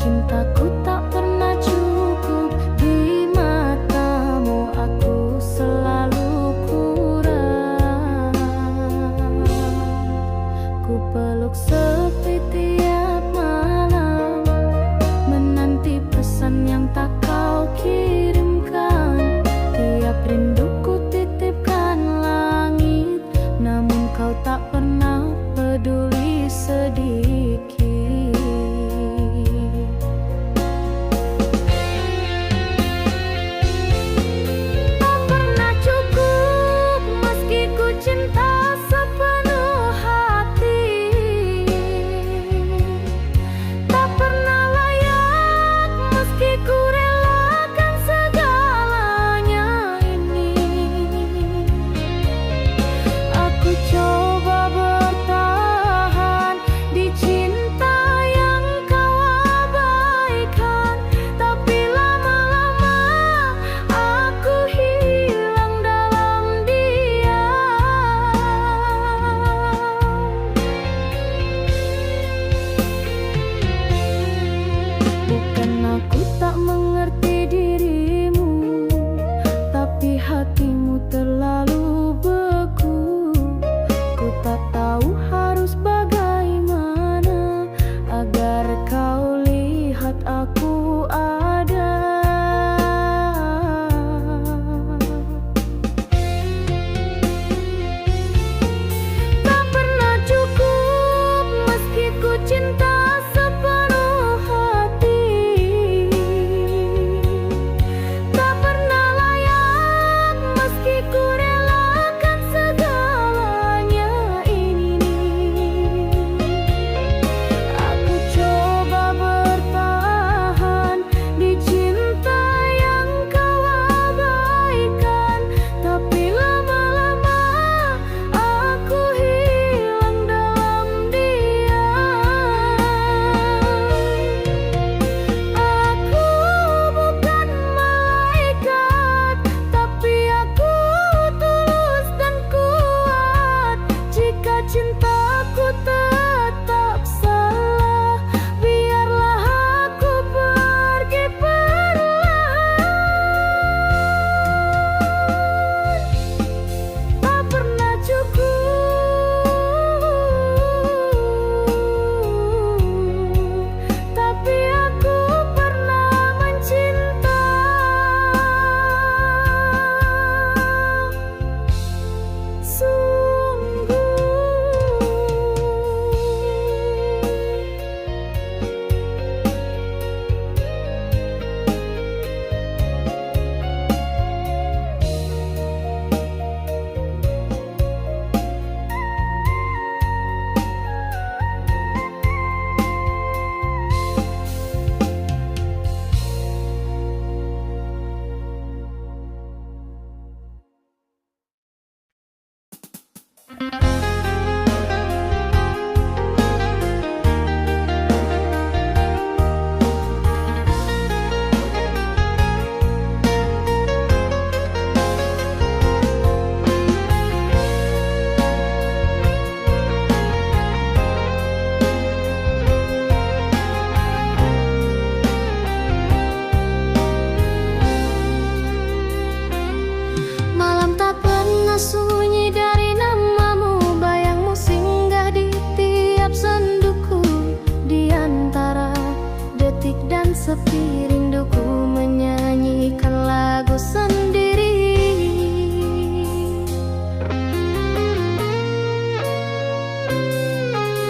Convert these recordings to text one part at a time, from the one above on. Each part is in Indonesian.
cintaku tak pernah cukup di matamu, aku selalu kurang. Ku peluk sepi tiap malam, menanti pesan yang tak kau kirimkan. Tiap rinduku titipkan langit, namun kau tak pernah peduli sedikit. Tak pernah cukup meski ku cinta sepenuh hati. Tak pernah layak meski ku relakan segalanya ini. Aku coba bertahan di cinta yang kau abaikan, tapi lama-lama aku hilang dalam diam. Bukan aku tak mengerti dirimu, tapi hatimu terlalu beku. Ku tak tahu harus bagaimana agar kau lihat aku ada. Tak pernah cukup meski ku cinta sepenuh hati. Tak pernah layak meski ku relakan segalanya ini. Aku coba bertahan di cinta yang kau abaikan, tapi lama-lama aku hilang dalam diam. Aku bukan malaikat, tapi aku tulus dan kuat. Jika cintaku tetap salah, biarlah aku pergi perlahan. Tak pernah cukup, tapi aku pernah mencinta. Sungguh. Malam tak pernah sunyi dari namamu, bayangmu singgah di tiap senduku. Di antara detik dan sepi, rinduku menyanyikan lagu sendiri.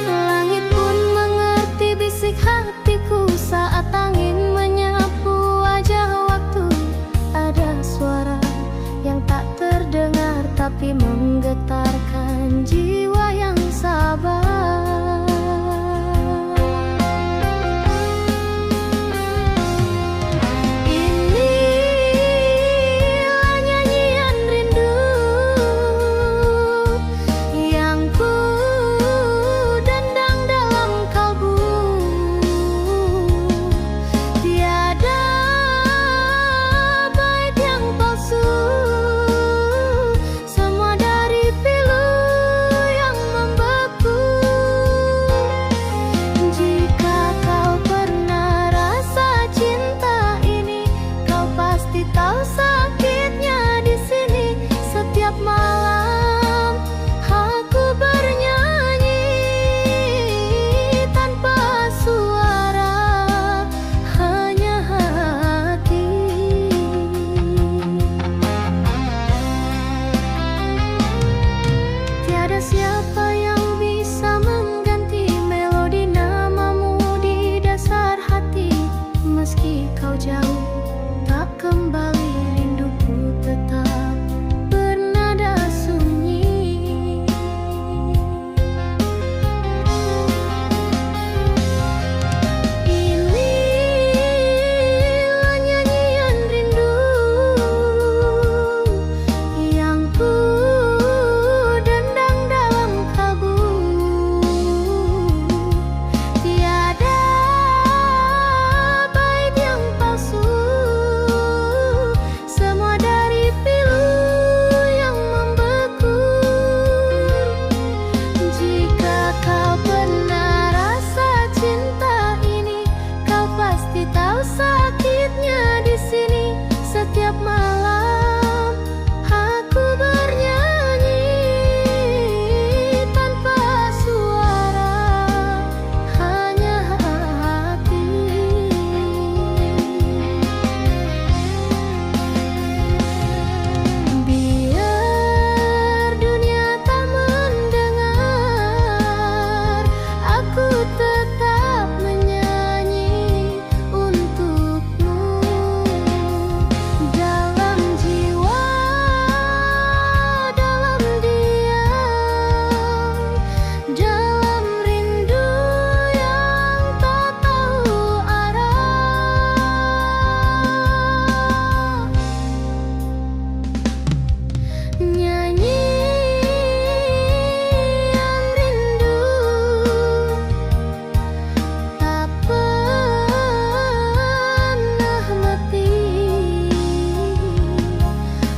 Langit pun mengerti bisik hatiku saat angin menyapu wajah waktu. Ada suara yang tak terdengar tapi menggetarkan jiwa yang sabar. meski kau jauh, tak kembali, rinduku tetap bernada sunyi. Inilah nyanyian rindu yang ku dendang dalam kalbu. Tiada bait yang palsu, semua dari pilu yang membeku. Jika kau pernah rasa cinta ini, kau pasti tahu sakitnya di sini. Setiap malam aku bernyanyi tanpa suara, hanya hati. Biar dunia tak mendengar, aku tetap menyanyi untukmu. Dalam jiwa, dalam diam, dalam rindu yang tak tahu arah. Nyanyian rindu tak pernah mati,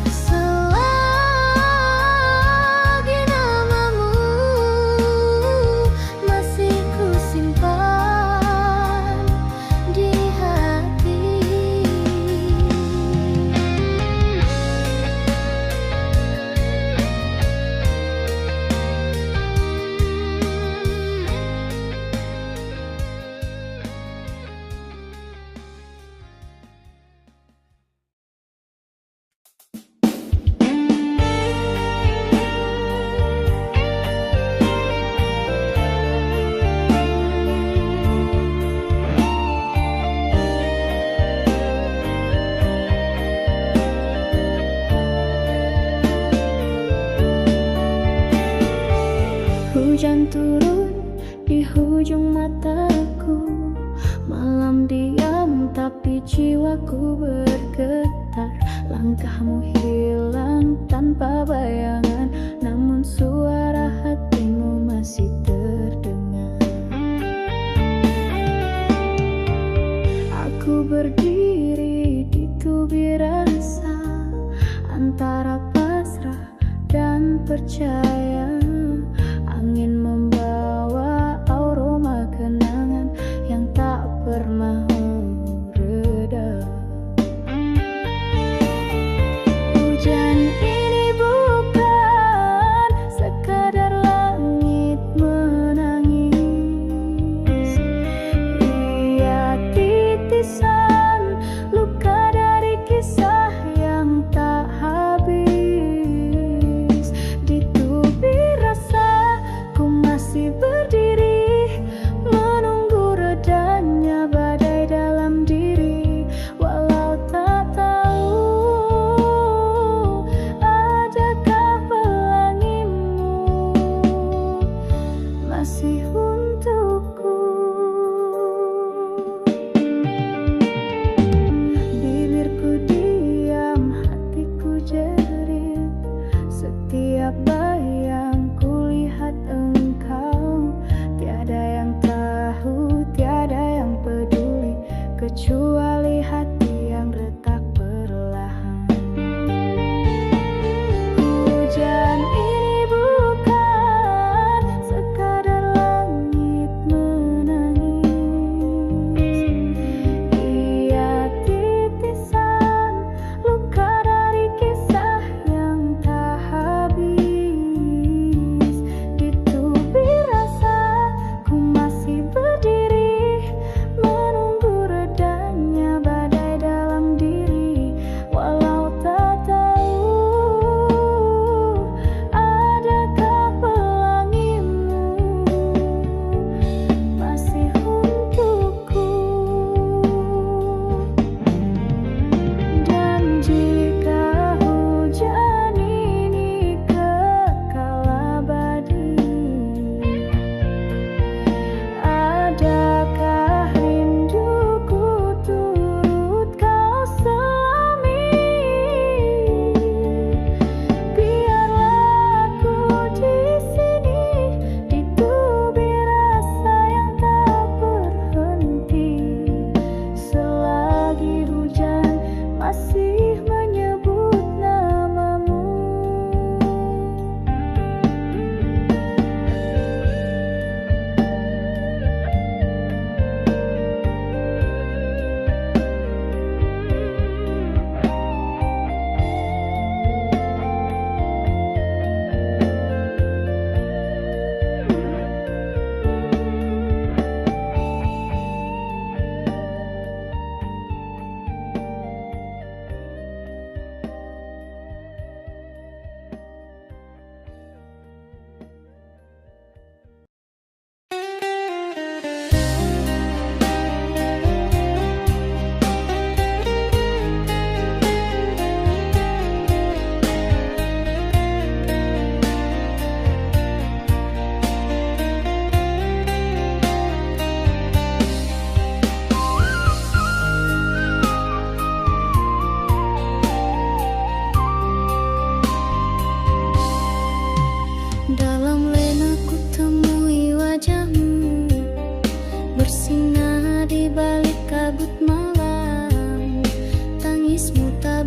selagi namamu masih ku simpan di hati. Hujan turun di hujung mataku, malam diam tapi jiwaku bergetar. Langkahmu hilang tanpa bayangan, namun suara hatimu masih terdengar. Aku berdiri di tubir rasa, antara pasrah dan percaya. Angin membawa aroma kenangan yang tak pernah reda. Hujan ini bukan sekadar langit menangis, ia titisan luka dari kisah yang tak habis. Di tubir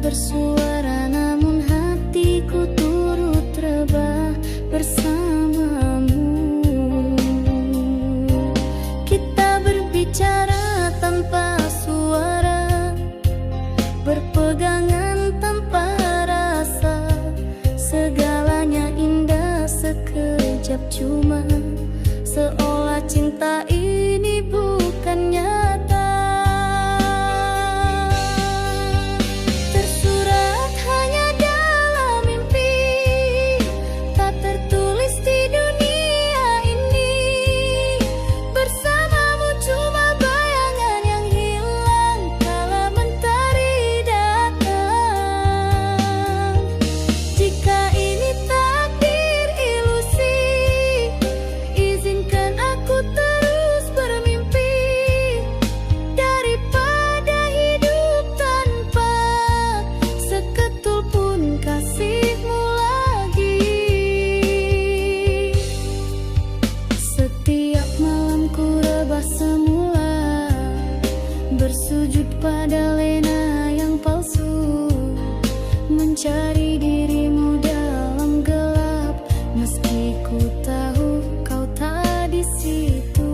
bersuara, namun hatiku turut rebah bersamamu. Kita berbicara tanpa suara, berpegangan tanpa rasa. Segalanya indah sekejap, cuma seolah cinta ini bukan nyata. Tersurat hanya dalam mimpi, tak tertulis di dunia ini. Bersamamu cuma bayangan yang hilang kala mentari datang. Jika ini takdir ilusi, izinkan aku terus bermimpi. Daripada hidup tanpa seketul pun kasihmu lagi. Setiap malam ku rebah semula, bersujud pada lena yang palsu, mencari dirimu dalam gelap, meski ku tahu kau tak di situ.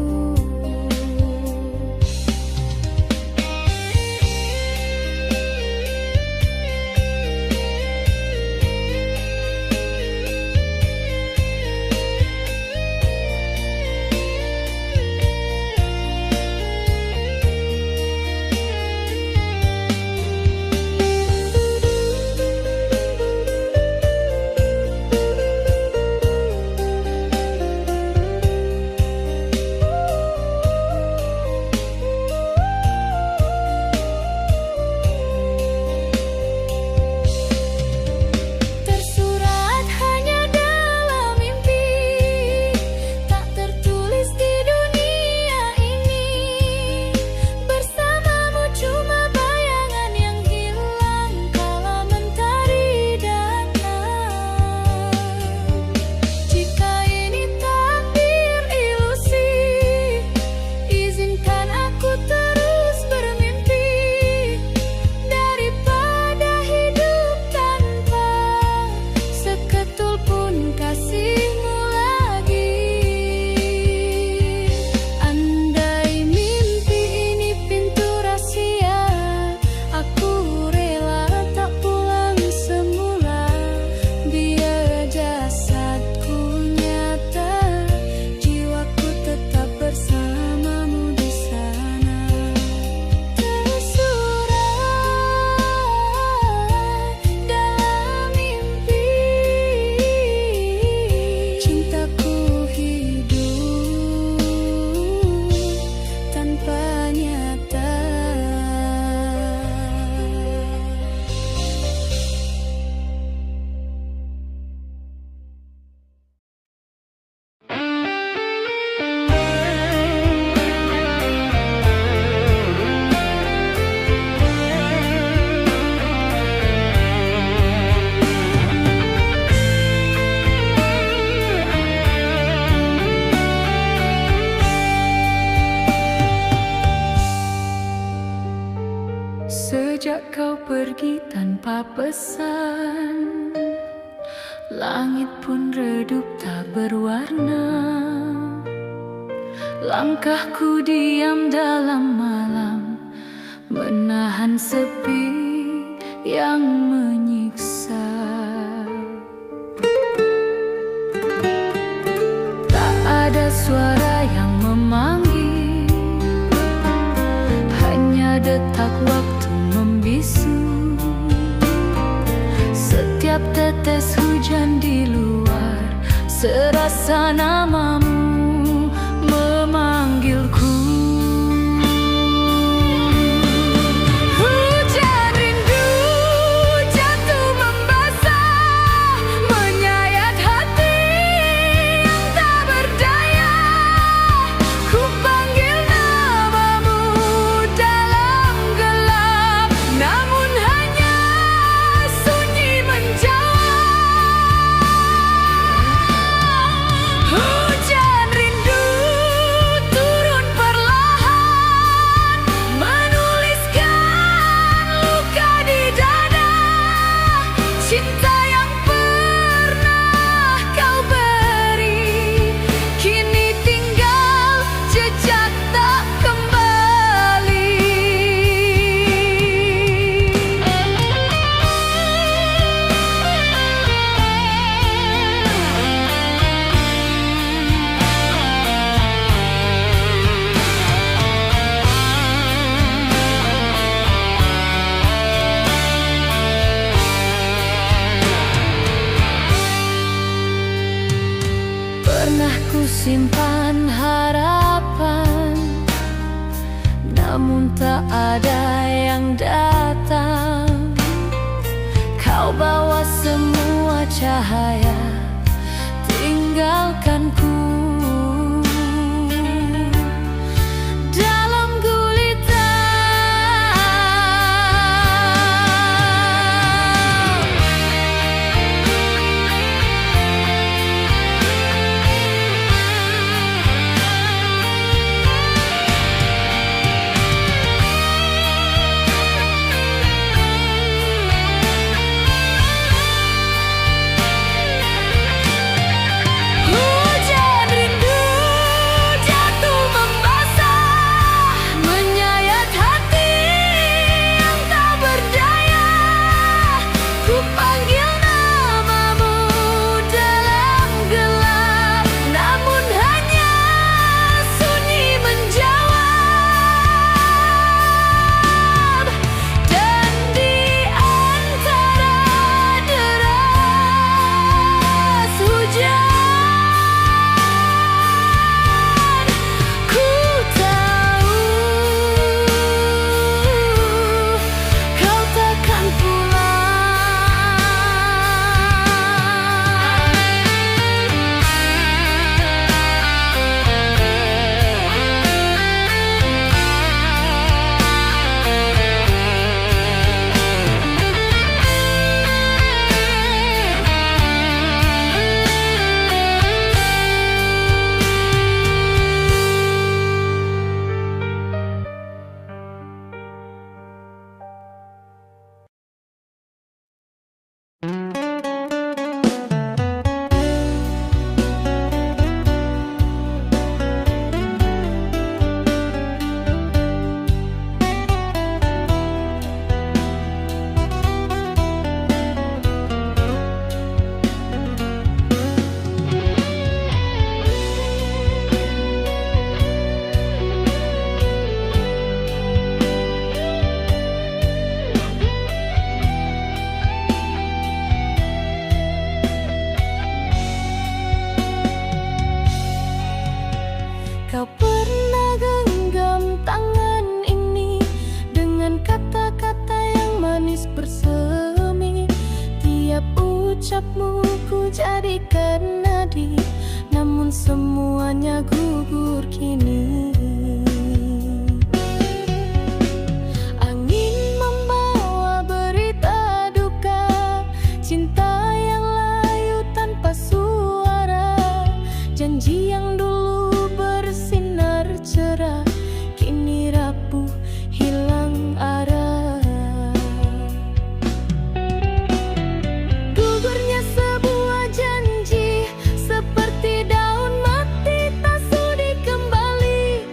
Tersurat hanya dalam mimpi, tak tertulis di dunia ini. Bersamamu cuma bayangan yang hilang kala mentari datang. Jika ini takdir ilusi, izinkan aku terus bermimpi. Daripada hidup tanpa seketul pun kasihmu lagi. Andai mimpi ini pintu rahasia, aku rela tak pulang semula. Biar jasadku nyata, jiwaku tetap bersamamu di sana. Tersurat dalam mimpi, cintaku hidup tanpa nyata. Sejak kau pergi tanpa pesan, langit pun redup tak berwarna. Langkahku diam dalam malam, menahan sepi yang menyiksa. Tak ada suara yang memanggil, hanya detak waktu membisu. Setiap tetes hujan di luar, serasa namamu memanggilku. Hujan rindu jatuh membasah, menyayat hati yang tak berdaya. Ku panggil namamu dalam gelap, namun hanya sunyi menjawab. Hujan rindu turun namun tak ada yang datang. Kau bawa semua cahaya, tinggalkanku dalam gulita. Hujan rindu jatuh membasah, menyayat hati yang tak berdaya. Ku panggil namamu dalam gelap, namun hanya sunyi menjawab. Dan di antara deras hujan, ku tahu kau takkan Kau pernah genggam tangan ini dengan kata-kata yang manis bersemi. Tiap ucapmu ku jadikan nadi, namun semuanya gugur kini. Angin membawa berita duka, cinta yang layu tanpa suara. Janji yang dulu bersinar cerah, kini rapuh hilang arah. Gugurnya sebuah janji, seperti daun mati tak sudi kembali.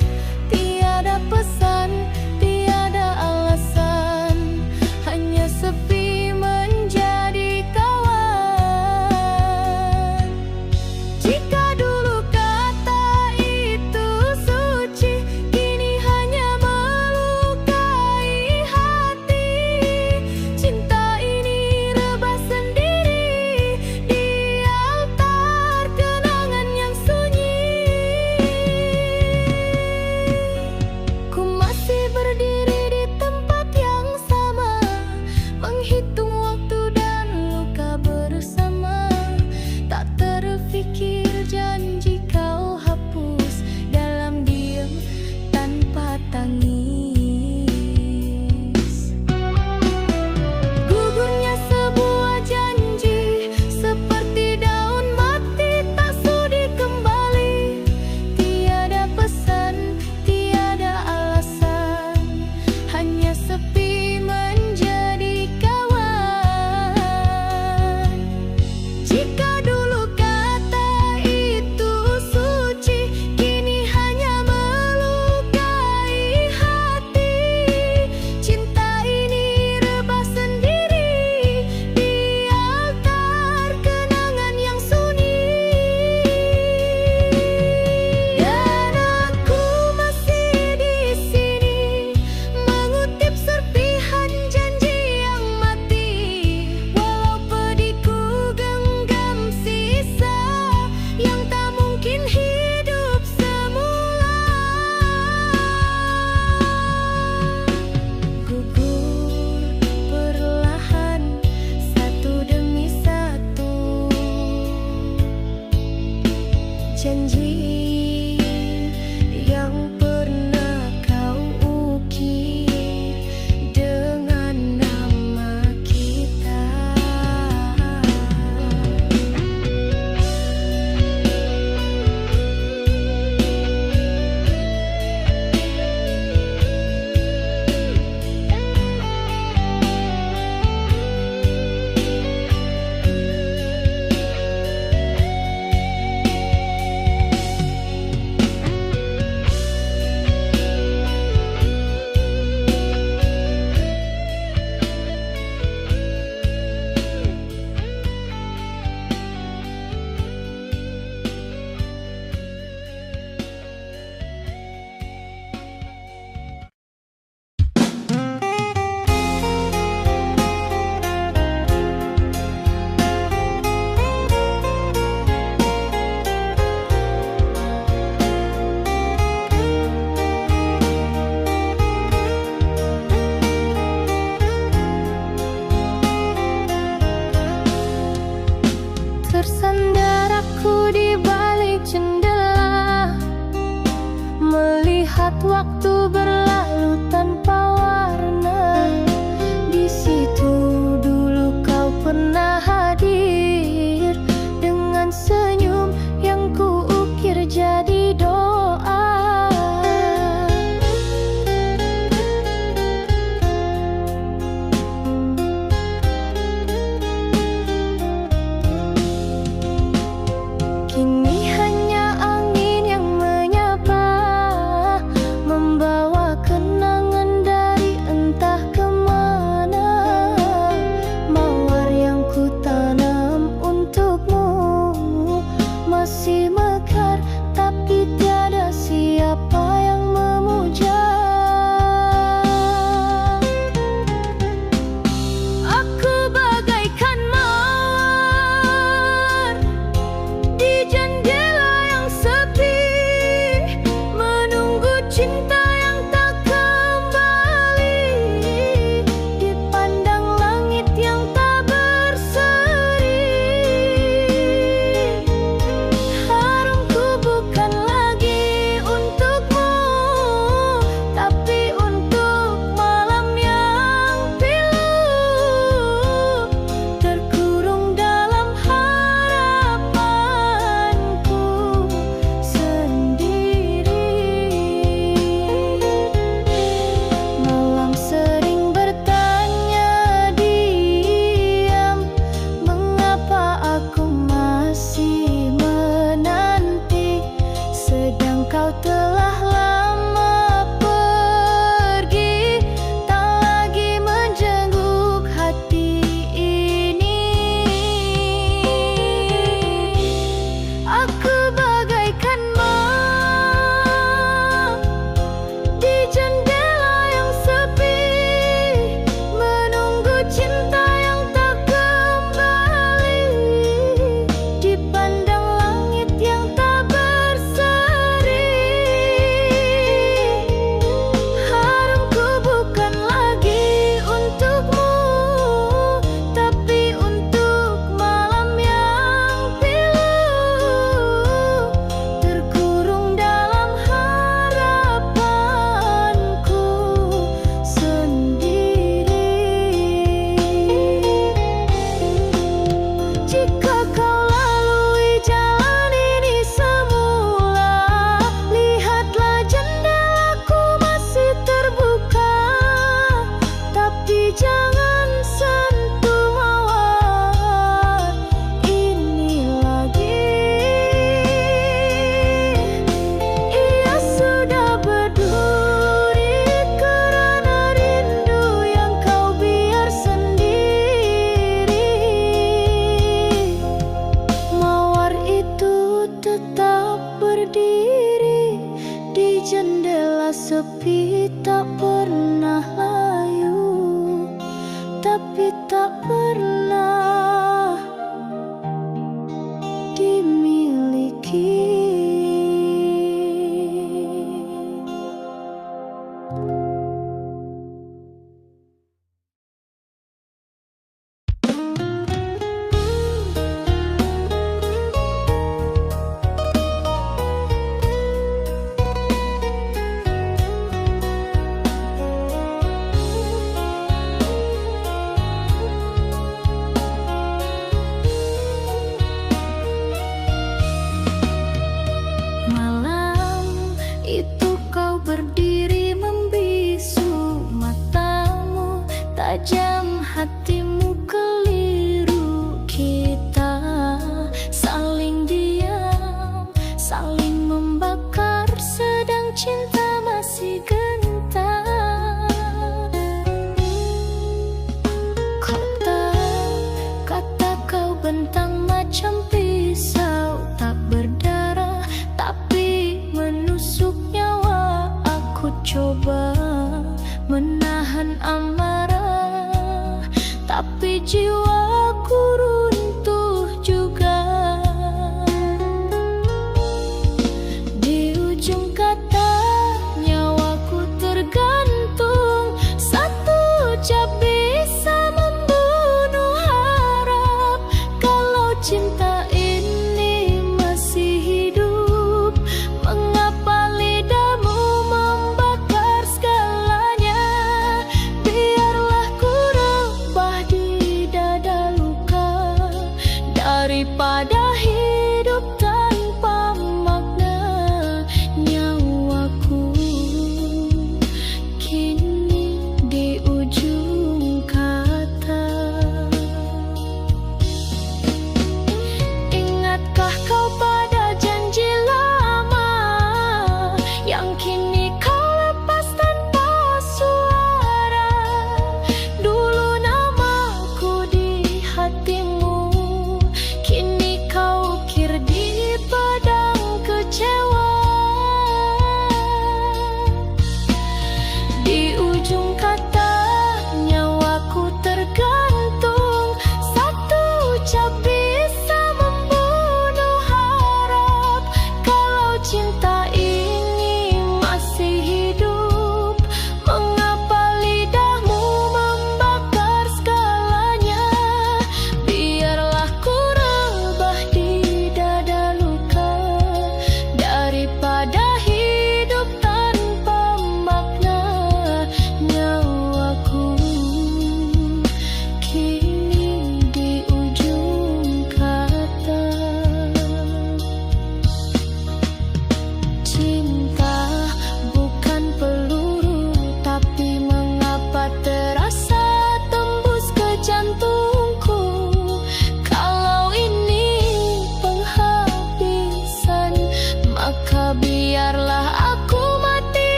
tajam hatimu keliru. Kita saling diam, saling membakar, sedang cinta masih gentar. Kata kau bentang macam pisau, tak berdarah tapi menusuk nyawa. Aku coba menahan amarah, tapi jiwaku runtuh juga.